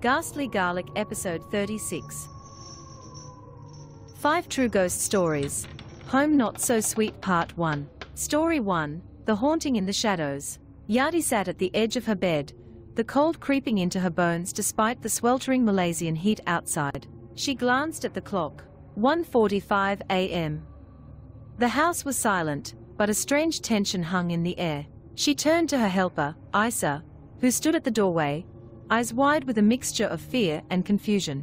Ghastly Garlic Episode 36. 5 True Ghost Stories. Home Not So Sweet Part 1. Story 1. The Haunting in the Shadows. Yadi sat at the edge of her bed, the cold creeping into her bones despite the sweltering Malaysian heat outside. She glanced at the clock. 1:45 a.m. The house was silent, but a strange tension hung in the air. She turned to her helper, Isa, who stood at the doorway, eyes wide with a mixture of fear and confusion.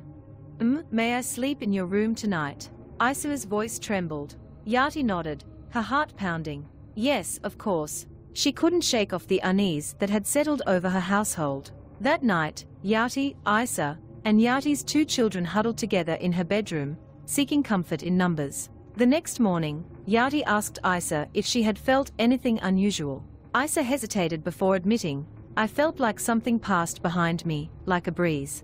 May I sleep in your room tonight?" Isa's voice trembled. Yati nodded, her heart pounding. Yes, of course. She couldn't shake off the unease that had settled over her household. That night, Yati, Isa, and Yati's 2 children huddled together in her bedroom, seeking comfort in numbers. The next morning, Yati asked Isa if she had felt anything unusual. Isa hesitated before admitting, "I felt like something passed behind me, like a breeze."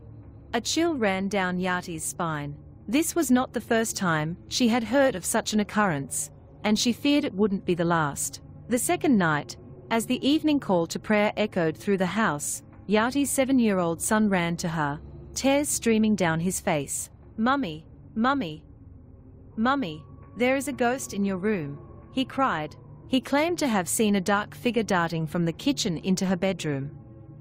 A chill ran down Yati's spine. This was not the first time she had heard of such an occurrence, and she feared it wouldn't be the last. The second night, as the evening call to prayer echoed through the house, Yati's 7-year-old son ran to her, tears streaming down his face. "Mummy, Mummy, Mummy, there is a ghost in your room," he cried. He claimed to have seen a dark figure darting from the kitchen into her bedroom.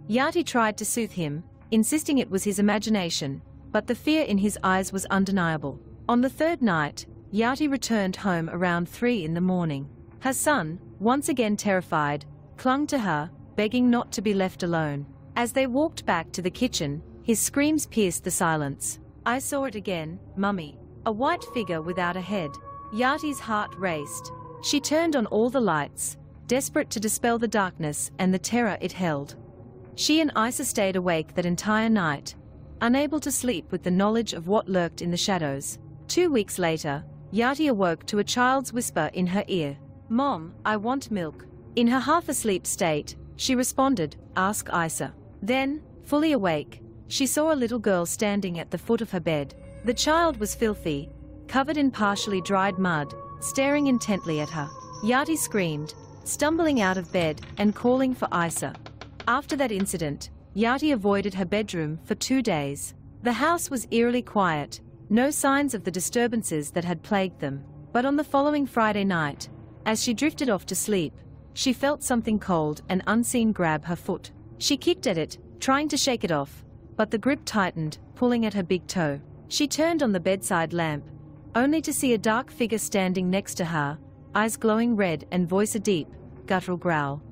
Yati tried to soothe him, insisting it was his imagination, but the fear in his eyes was undeniable. On the third night, Yati returned home around 3 in the morning. Her son, once again terrified, clung to her, begging not to be left alone. As they walked back to the kitchen, his screams pierced the silence. "I saw it again, Mummy. A white figure without a head." Yati's heart raced. She turned on all the lights, desperate to dispel the darkness and the terror it held. She and Isa stayed awake that entire night, unable to sleep with the knowledge of what lurked in the shadows. 2 weeks later, Yati awoke to a child's whisper in her ear. "Mom, I want milk." In her half-asleep state, she responded, "Ask Isa." Then, fully awake, she saw a little girl standing at the foot of her bed. The child was filthy, covered in partially dried mud, staring intently at her. Yati screamed, stumbling out of bed and calling for Isa. After that incident, Yati avoided her bedroom for 2 days. The house was eerily quiet, no signs of the disturbances that had plagued them. But on the following Friday night, as she drifted off to sleep, she felt something cold and unseen grab her foot. She kicked at it, trying to shake it off, but the grip tightened, pulling at her big toe. She turned on the bedside lamp, only to see a dark figure standing next to her, eyes glowing red and voice a deep, guttural growl.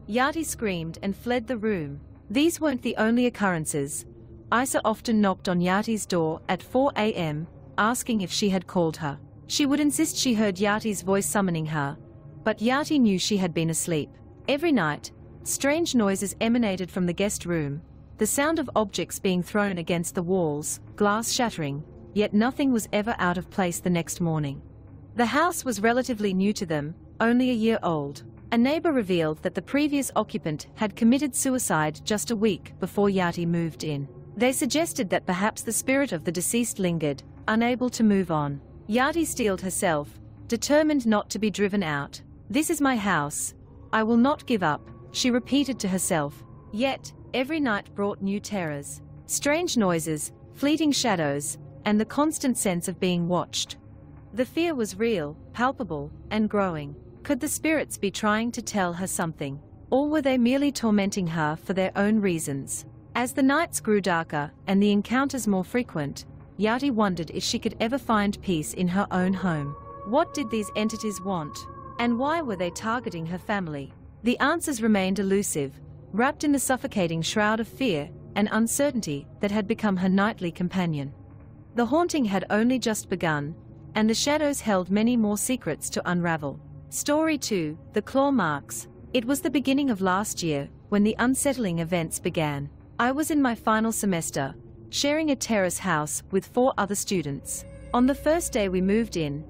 Yati screamed and fled the room. These weren't the only occurrences. Isa often knocked on Yati's door at 4 a.m., asking if she had called her. She would insist she heard Yati's voice summoning her, but Yati knew she had been asleep. Every night, strange noises emanated from the guest room, the sound of objects being thrown against the walls, glass shattering, yet nothing was ever out of place the next morning. The house was relatively new to them, only a year old. A neighbor revealed that the previous occupant had committed suicide just a week before Yati moved in. They suggested that perhaps the spirit of the deceased lingered, unable to move on. Yati steeled herself, determined not to be driven out. "This is my house. I will not give up," she repeated to herself. Yet, every night brought new terrors. Strange noises, fleeting shadows, and the constant sense of being watched. The fear was real, palpable, and growing. Could the spirits be trying to tell her something? Or were they merely tormenting her for their own reasons? As the nights grew darker and the encounters more frequent, Yati wondered if she could ever find peace in her own home. What did these entities want? And why were they targeting her family? The answers remained elusive, wrapped in the suffocating shroud of fear and uncertainty that had become her nightly companion. The haunting had only just begun, and the shadows held many more secrets to unravel. Story 2, The Claw Marks. It was the beginning of last year, when the unsettling events began. I was in my final semester, sharing a terrace house with 4 other students. On the first day we moved in,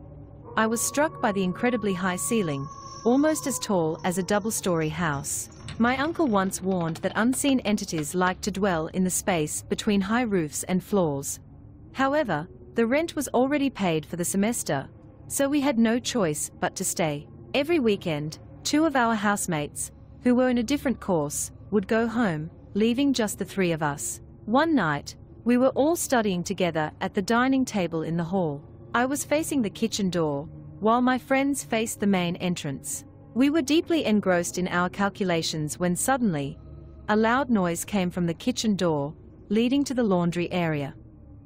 I was struck by the incredibly high ceiling, almost as tall as a double-story house. My uncle once warned that unseen entities like to dwell in the space between high roofs and floors. However, the rent was already paid for the semester, so we had no choice but to stay. Every weekend, 2 of our housemates, who were in a different course, would go home, leaving just the 3 of us. One night, We were all studying together at the dining table in the hall. I was facing the kitchen door, while my friends faced the main entrance. We were deeply engrossed in our calculations when suddenly, a loud noise came from the kitchen door, leading to the laundry area.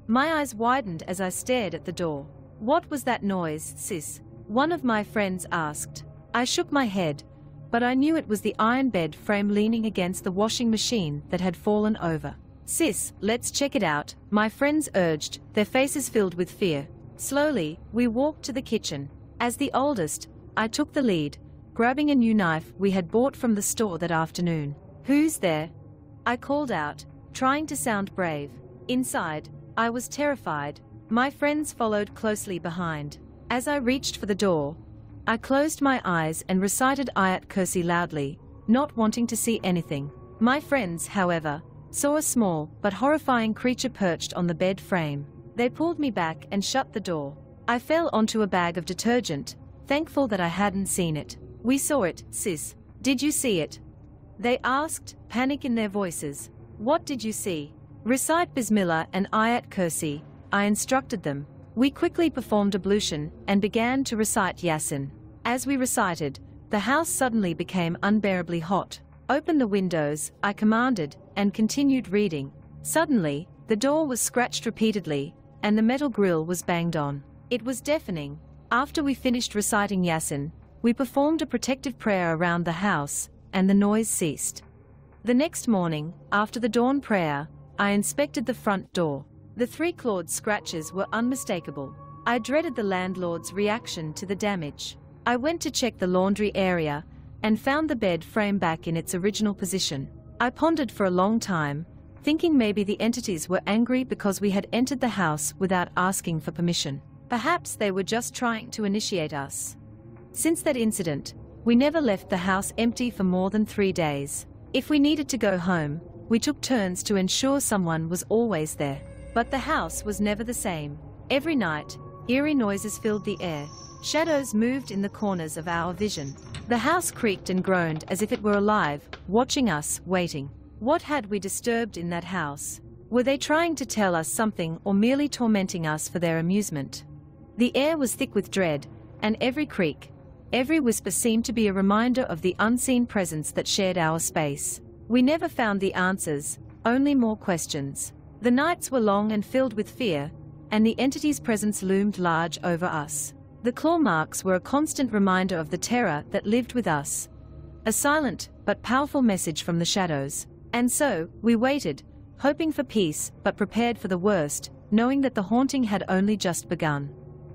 My eyes widened as I stared at the door. "What was that noise, sis?" one of my friends asked. I shook my head, but I knew it was the iron bed frame leaning against the washing machine that had fallen over. "Sis, let's check it out," my friends urged, their faces filled with fear. Slowly, we walked to the kitchen. As the oldest, I took the lead, grabbing a new knife we had bought from the store that afternoon. "Who's there?" I called out, trying to sound brave. Inside, I was terrified. My friends followed closely behind. As I reached for the door, I closed my eyes and recited Ayat Kursi loudly, not wanting to see anything. My friends, however, saw a small but horrifying creature perched on the bed frame. They pulled me back and shut the door. I fell onto a bag of detergent, thankful that I hadn't seen it. "We saw it, sis. Did you see it?" they asked, panic in their voices. "What did you see?" "Recite Bismillah and Ayat Kursi," I instructed them. We quickly performed ablution and began to recite Yasin. As we recited, the house suddenly became unbearably hot. "Open the windows," I commanded, and continued reading. Suddenly, the door was scratched repeatedly, and the metal grill was banged on. It was deafening. After we finished reciting Yasin, we performed a protective prayer around the house, and the noise ceased. The next morning, after the dawn prayer, I inspected the front door. The 3 clawed scratches were unmistakable. I dreaded the landlord's reaction to the damage. I went to check the laundry area, and found the bed frame back in its original position. I pondered for a long time, thinking maybe the entities were angry because we had entered the house without asking for permission. Perhaps they were just trying to initiate us. Since that incident, we never left the house empty for more than 3 days. If we needed to go home, we took turns to ensure someone was always there. But the house was never the same. Every night, eerie noises filled the air. Shadows moved in the corners of our vision. The house creaked and groaned as if it were alive, watching us, waiting. What had we disturbed in that house? Were they trying to tell us something or merely tormenting us for their amusement? The air was thick with dread, and every creak, every whisper seemed to be a reminder of the unseen presence that shared our space. We never found the answers, only more questions. The nights were long and filled with fear, and the entity's presence loomed large over us. The claw marks were a constant reminder of the terror that lived with us. A silent but powerful message from the shadows. And so, we waited, hoping for peace but prepared for the worst, knowing that the haunting had only just begun.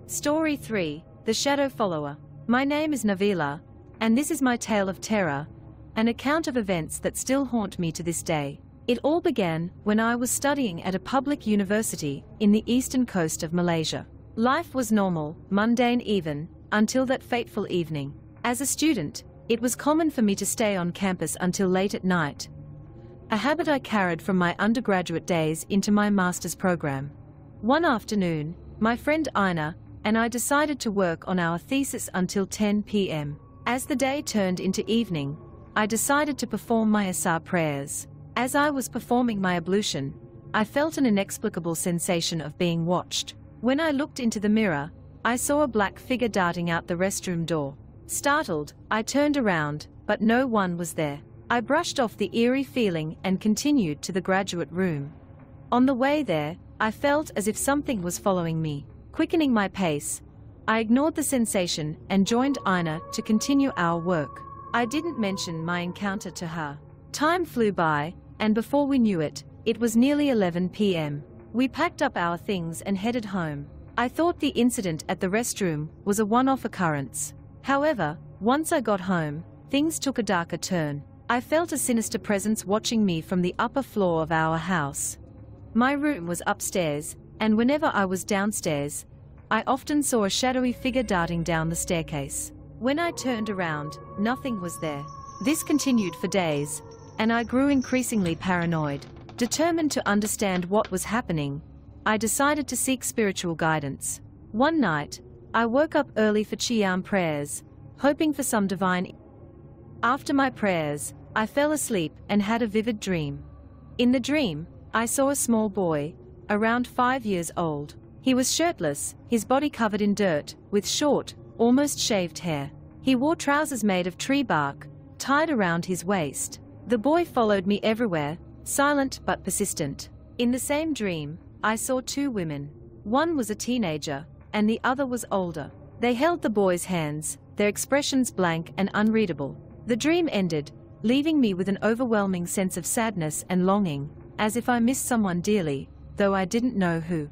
Story 3, The Shadow Follower. My name is Navila, and this is my tale of terror, an account of events that still haunt me to this day. It all began when I was studying at a public university in the eastern coast of Malaysia. Life was normal, mundane even, until that fateful evening. As a student, it was common for me to stay on campus until late at night, a habit I carried from my undergraduate days into my master's program. One afternoon, my friend Ina and I decided to work on our thesis until 10 p.m. As the day turned into evening, I decided to perform my Asar prayers. As I was performing my ablution, I felt an inexplicable sensation of being watched. When I looked into the mirror, I saw a black figure darting out the restroom door. Startled, I turned around, but no one was there. I brushed off the eerie feeling and continued to the graduate room. On the way there, I felt as if something was following me. Quickening my pace, I ignored the sensation and joined Ina to continue our work. I didn't mention my encounter to her. Time flew by, and before we knew it, it was nearly 11 p.m. We packed up our things and headed home. I thought the incident at the restroom was a one-off occurrence. However, once I got home, things took a darker turn. I felt a sinister presence watching me from the upper floor of our house. My room was upstairs, and whenever I was downstairs, I often saw a shadowy figure darting down the staircase. When I turned around, nothing was there. This continued for days, and I grew increasingly paranoid. Determined to understand what was happening, I decided to seek spiritual guidance. One night, I woke up early for Qiyam prayers, hoping for some divine. After my prayers, I fell asleep and had a vivid dream. In the dream, I saw a small boy, around 5 years old. He was shirtless, his body covered in dirt, with short, almost shaved hair. He wore trousers made of tree bark, tied around his waist. The boy followed me everywhere, silent but persistent. In the same dream, I saw 2 women. One was a teenager, and the other was older. They held the boy's hands, their expressions blank and unreadable. The dream ended, leaving me with an overwhelming sense of sadness and longing, as if I missed someone dearly, though I didn't know who.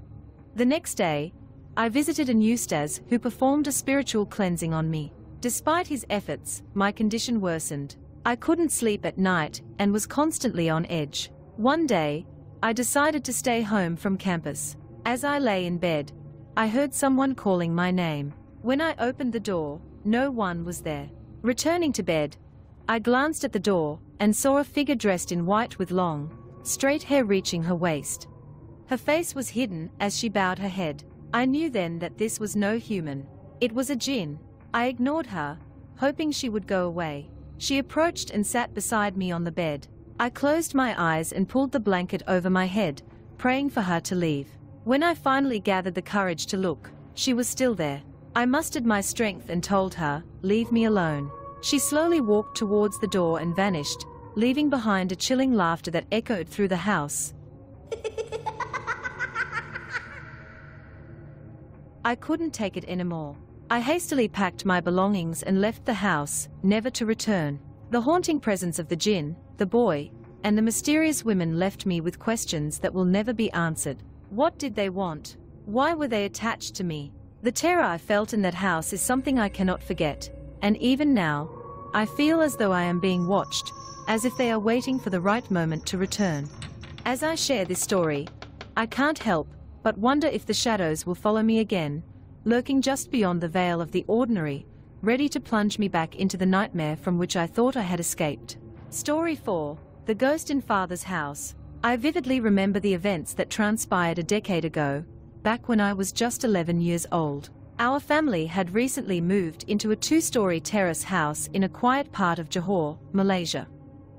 The next day, I visited an ustaz who performed a spiritual cleansing on me. Despite his efforts, my condition worsened. I couldn't sleep at night and was constantly on edge. One day, I decided to stay home from campus. As I lay in bed, I heard someone calling my name. When I opened the door, no one was there. Returning to bed, I glanced at the door and saw a figure dressed in white with long, straight hair reaching her waist. Her face was hidden as she bowed her head. I knew then that this was no human. It was a jinn. I ignored her, hoping she would go away. She approached and sat beside me on the bed. I closed my eyes and pulled the blanket over my head, praying for her to leave. When I finally gathered the courage to look, she was still there. I mustered my strength and told her, "Leave me alone." She slowly walked towards the door and vanished, leaving behind a chilling laughter that echoed through the house. I couldn't take it anymore. I hastily packed my belongings and left the house, never to return. The haunting presence of the jinn, the boy, and the mysterious women left me with questions that will never be answered. What did they want? Why were they attached to me? The terror I felt in that house is something I cannot forget, and even now, I feel as though I am being watched, as if they are waiting for the right moment to return. As I share this story, I can't help but wonder if the shadows will follow me again, lurking just beyond the veil of the ordinary, ready to plunge me back into the nightmare from which I thought I had escaped. Story 4. The Ghost in Father's House. I vividly remember the events that transpired a decade ago, back when I was just 11 years old. Our family had recently moved into a 2-story terrace house in a quiet part of Johor, Malaysia.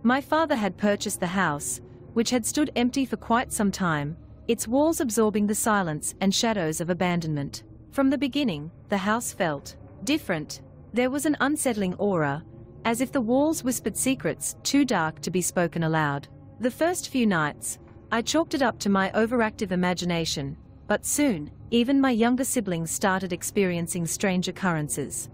My father had purchased the house, which had stood empty for quite some time, its walls absorbing the silence and shadows of abandonment. From the beginning, the house felt different. There was an unsettling aura, as if the walls whispered secrets too dark to be spoken aloud. The first few nights, I chalked it up to my overactive imagination, but soon, even my younger siblings started experiencing strange occurrences.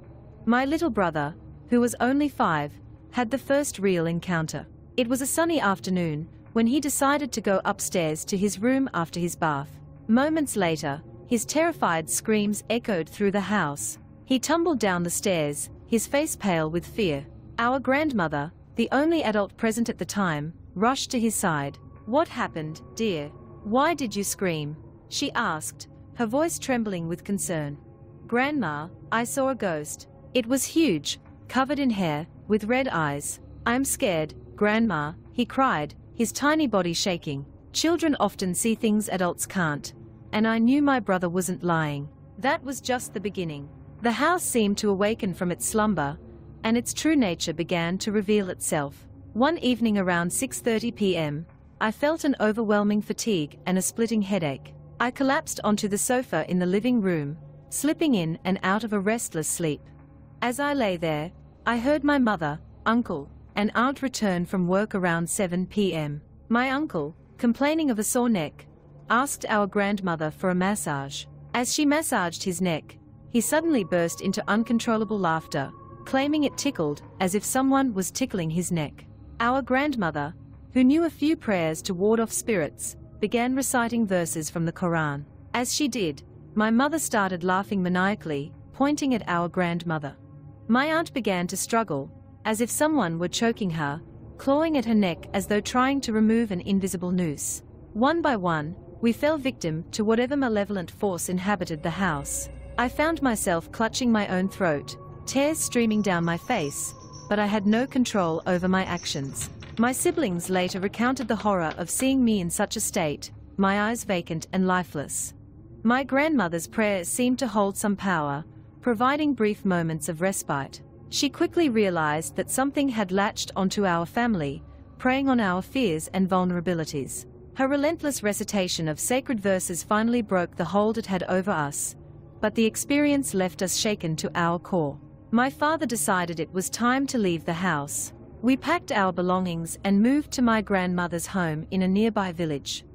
My little brother, who was only 5, had the first real encounter. It was a sunny afternoon, when he decided to go upstairs to his room after his bath. Moments later, his terrified screams echoed through the house. He tumbled down the stairs, his face pale with fear. Our grandmother, the only adult present at the time, rushed to his side. "What happened, dear? Why did you scream?" she asked, her voice trembling with concern. "Grandma, I saw a ghost. It was huge, covered in hair, with red eyes. I'm scared, Grandma," he cried, his tiny body shaking. Children often see things adults can't, and I knew my brother wasn't lying. That was just the beginning. The house seemed to awaken from its slumber, and its true nature began to reveal itself. One evening around 6:30 p.m., I felt an overwhelming fatigue and a splitting headache. I collapsed onto the sofa in the living room, slipping in and out of a restless sleep. As I lay there, I heard my mother, uncle, and aunt return from work around 7 p.m. My uncle, complaining of a sore neck, asked our grandmother for a massage. As she massaged his neck, he suddenly burst into uncontrollable laughter, claiming it tickled, as if someone was tickling his neck. Our grandmother, who knew a few prayers to ward off spirits, began reciting verses from the Quran. As she did, my mother started laughing maniacally, pointing at our grandmother. My aunt began to struggle, as if someone were choking her, clawing at her neck as though trying to remove an invisible noose. One by one, we fell victim to whatever malevolent force inhabited the house. I found myself clutching my own throat, tears streaming down my face, but I had no control over my actions. My siblings later recounted the horror of seeing me in such a state, my eyes vacant and lifeless. My grandmother's prayers seemed to hold some power, providing brief moments of respite. She quickly realized that something had latched onto our family, preying on our fears and vulnerabilities. Her relentless recitation of sacred verses finally broke the hold it had over us, but the experience left us shaken to our core. My father decided it was time to leave the house. We packed our belongings and moved to my grandmother's home in a nearby village.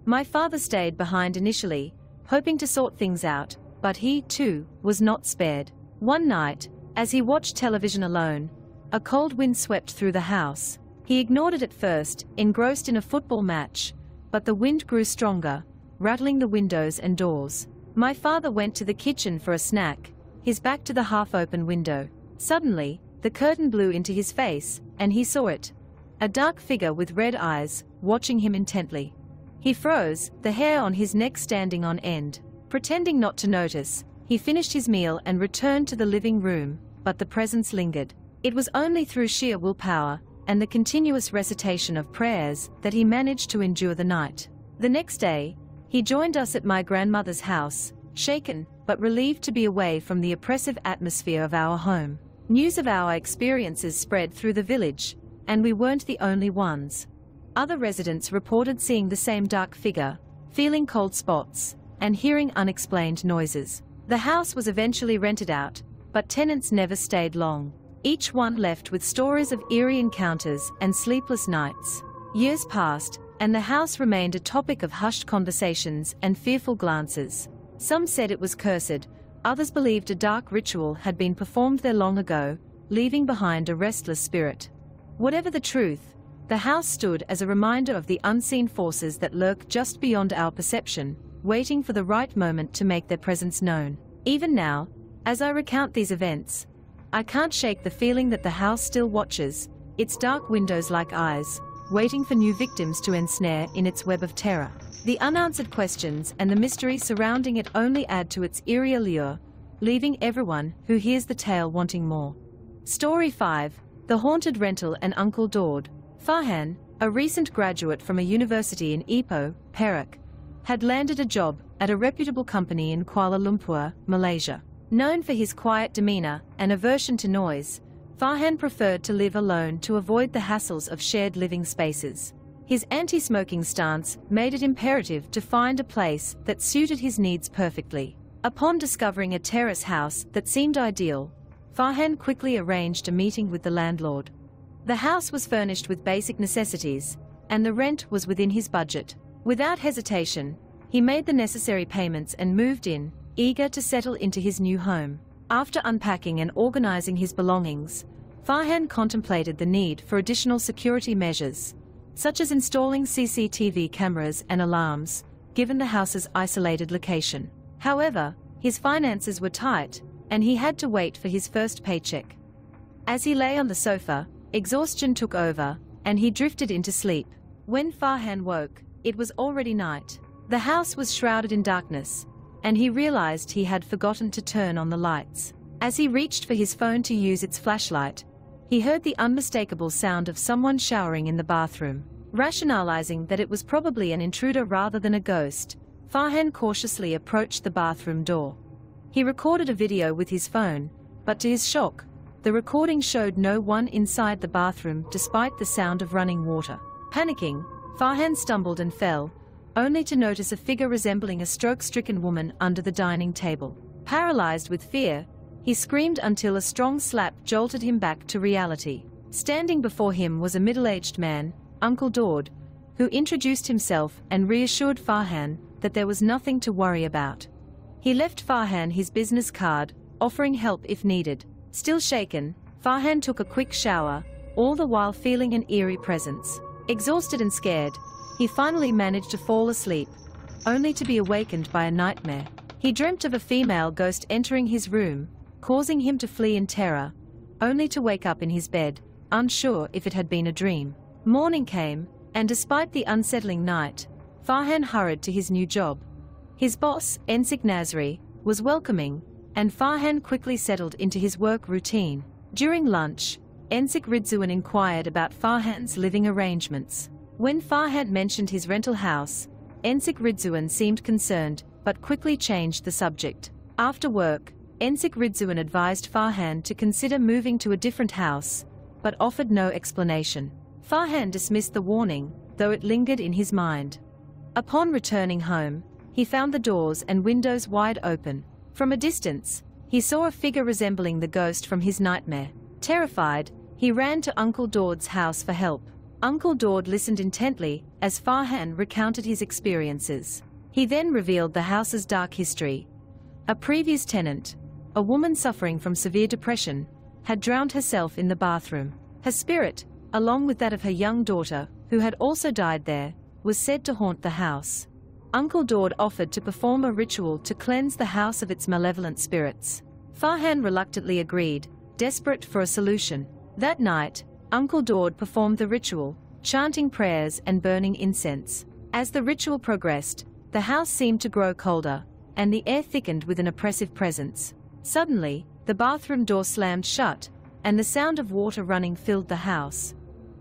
My father stayed behind initially, hoping to sort things out, but he, too, was not spared. One night, as he watched television alone, a cold wind swept through the house. He ignored it at first, engrossed in a football match, but the wind grew stronger, rattling the windows and doors. My father went to the kitchen for a snack, his back to the half-open window. Suddenly, the curtain blew into his face, and he saw it. A dark figure with red eyes, watching him intently. He froze, the hair on his neck standing on end. Pretending not to notice, he finished his meal and returned to the living room, but the presence lingered. It was only through sheer willpower and the continuous recitation of prayers that he managed to endure the night. The next day, he joined us at my grandmother's house, shaken, but relieved to be away from the oppressive atmosphere of our home. News of our experiences spread through the village, and we weren't the only ones. Other residents reported seeing the same dark figure, feeling cold spots, and hearing unexplained noises. The house was eventually rented out, but tenants never stayed long. Each one left with stories of eerie encounters and sleepless nights. Years passed, and the house remained a topic of hushed conversations and fearful glances. Some said it was cursed, others believed a dark ritual had been performed there long ago, leaving behind a restless spirit. Whatever the truth, the house stood as a reminder of the unseen forces that lurk just beyond our perception, waiting for the right moment to make their presence known. Even now, as I recount these events, I can't shake the feeling that the house still watches, its dark windows like eyes, waiting for new victims to ensnare in its web of terror. The unanswered questions and the mystery surrounding it only add to its eerie allure, leaving everyone who hears the tale wanting more. Story 5. The Haunted Rental and Uncle Daud. Farhan, a recent graduate from a university in Ipoh, Perak, had landed a job at a reputable company in Kuala Lumpur, Malaysia. Known for his quiet demeanor and aversion to noise, Farhan preferred to live alone to avoid the hassles of shared living spaces. His anti-smoking stance made it imperative to find a place that suited his needs perfectly. Upon discovering a terrace house that seemed ideal, Farhan quickly arranged a meeting with the landlord. The house was furnished with basic necessities, and the rent was within his budget. Without hesitation, he made the necessary payments and moved in, eager to settle into his new home. After unpacking and organizing his belongings, Farhan contemplated the need for additional security measures, such as installing CCTV cameras and alarms, given the house's isolated location. However, his finances were tight, and he had to wait for his first paycheck. As he lay on the sofa, exhaustion took over, and he drifted into sleep. When Farhan woke, it was already night. The house was shrouded in darkness, and he realized he had forgotten to turn on the lights. As he reached for his phone to use its flashlight, he heard the unmistakable sound of someone showering in the bathroom. Rationalizing that it was probably an intruder rather than a ghost, Farhan cautiously approached the bathroom door. He recorded a video with his phone, but to his shock, the recording showed no one inside the bathroom despite the sound of running water. Panicking, Farhan stumbled and fell, only to notice a figure resembling a stroke-stricken woman under the dining table. Paralyzed with fear, he screamed until a strong slap jolted him back to reality. Standing before him was a middle-aged man, Uncle Daud, who introduced himself and reassured Farhan that there was nothing to worry about. He left Farhan his business card, offering help if needed. Still shaken, Farhan took a quick shower, all the while feeling an eerie presence. Exhausted and scared, he finally managed to fall asleep, only to be awakened by a nightmare. He dreamt of a female ghost entering his room, causing him to flee in terror, only to wake up in his bed, unsure if it had been a dream. Morning came, and despite the unsettling night, Farhan hurried to his new job. His boss, Ensik Nasri, was welcoming, and Farhan quickly settled into his work routine. During lunch, Ensik Ridzuan inquired about Farhan's living arrangements. When Farhan mentioned his rental house, Ensik Ridzuan seemed concerned, but quickly changed the subject. After work, Ensik Ridzuan advised Farhan to consider moving to a different house, but offered no explanation. Farhan dismissed the warning, though it lingered in his mind. Upon returning home, he found the doors and windows wide open. From a distance, he saw a figure resembling the ghost from his nightmare. Terrified, he ran to Uncle Daud's house for help. Uncle Daud listened intently as Farhan recounted his experiences. He then revealed the house's dark history. A previous tenant, a woman suffering from severe depression, had drowned herself in the bathroom. Her spirit, along with that of her young daughter, who had also died there, was said to haunt the house. Uncle Daud offered to perform a ritual to cleanse the house of its malevolent spirits. Farhan reluctantly agreed, desperate for a solution. That night, Uncle Daud performed the ritual, chanting prayers and burning incense. As the ritual progressed, the house seemed to grow colder, and the air thickened with an oppressive presence. Suddenly, the bathroom door slammed shut, and the sound of water running filled the house.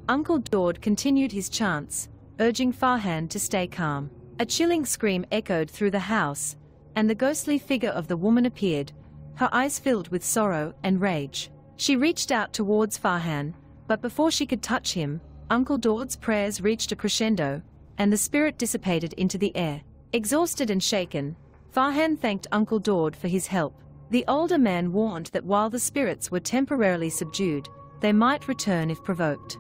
Uncle Daud continued his chants, urging Farhan to stay calm. A chilling scream echoed through the house, and the ghostly figure of the woman appeared, her eyes filled with sorrow and rage. She reached out towards Farhan, but before she could touch him, Uncle Daud's prayers reached a crescendo, and the spirit dissipated into the air. Exhausted and shaken, Farhan thanked Uncle Daud for his help. The older man warned that while the spirits were temporarily subdued, they might return if provoked.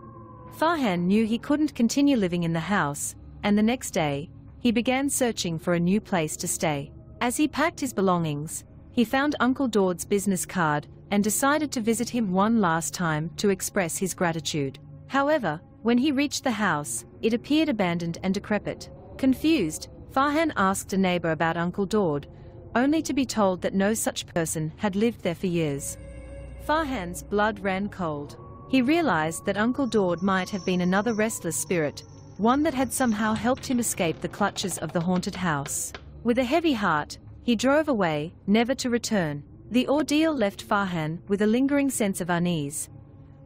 Farhan knew he couldn't continue living in the house, and the next day, he began searching for a new place to stay. As he packed his belongings, he found Uncle Daud's business card and decided to visit him one last time to express his gratitude. However, when he reached the house, it appeared abandoned and decrepit. Confused, Farhan asked a neighbor about Uncle Daud, only to be told that no such person had lived there for years. Farhan's blood ran cold. He realized that Uncle Daud might have been another restless spirit, one that had somehow helped him escape the clutches of the haunted house. With a heavy heart, he drove away, never to return. The ordeal left Farhan with a lingering sense of unease,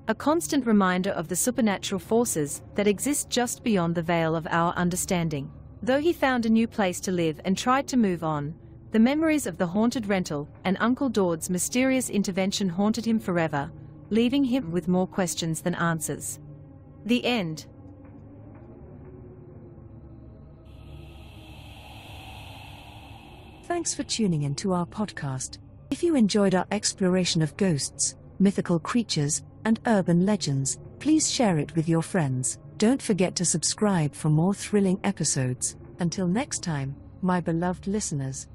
a constant reminder of the supernatural forces that exist just beyond the veil of our understanding. Though he found a new place to live and tried to move on, the memories of the haunted rental and Uncle Daud's mysterious intervention haunted him forever, leaving him with more questions than answers. The end. Thanks for tuning in to our podcast. If you enjoyed our exploration of ghosts, mythical creatures, and urban legends, please share it with your friends. Don't forget to subscribe for more thrilling episodes. Until next time, my beloved listeners.